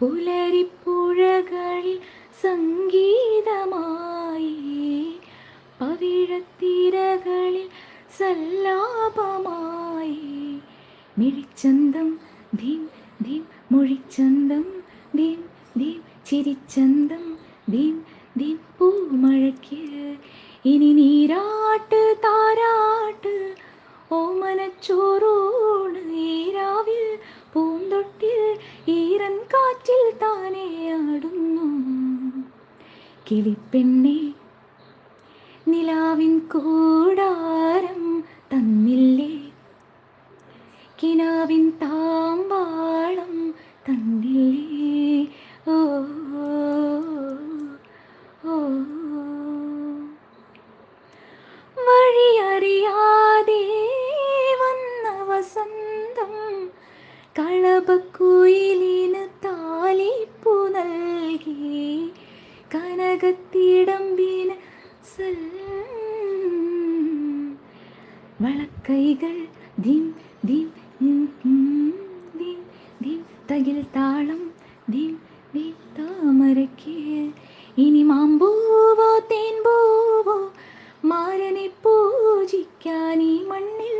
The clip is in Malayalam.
പുലരിപ്പുഴകളിൽ സംഗീതമായി, പവിഴത്തിരകളിൽ സല്ലാപമായി. മിഴിച്ചന്തം ധീം ധീം, മൊഴിച്ചന്തം ധീം ധീം, ചിരിച്ചന്തം ധീം ധീം. പൂമഴയ്ക്ക് ഇനി നീരാട്ട് താരാട്ട്, ഓമനച്ചോറൂണ് ഈരാവിൽ പൂന്തൊട്ടിൽ ഈറൻ കാറ്റിൽ താനേ ആടുന്നു. കിളിപ്പെണ്ണെ നിലാവിൻ കൂടാരം തന്നില്ലേ, കിനാവിൻ താമ്പാളം തന്നില്ലേ. ഓ ഓ, വഴിയറിയാതെ വന്ന വസന്തം കളപക്കുയിലിന് താലിപ്പു നൽകി, കനകത്തിടമ്പിന് വളക്കൈകൾ ധീം ധീം ധീം ധീം, തകിൽ താളം ധീം ധീം. താമരയ്ക്ക് ഇനി മാമ്പൂവോ തേൻപൂവോ, മാരനെ പൂജിക്കാൻ ഈ മണ്ണിൽ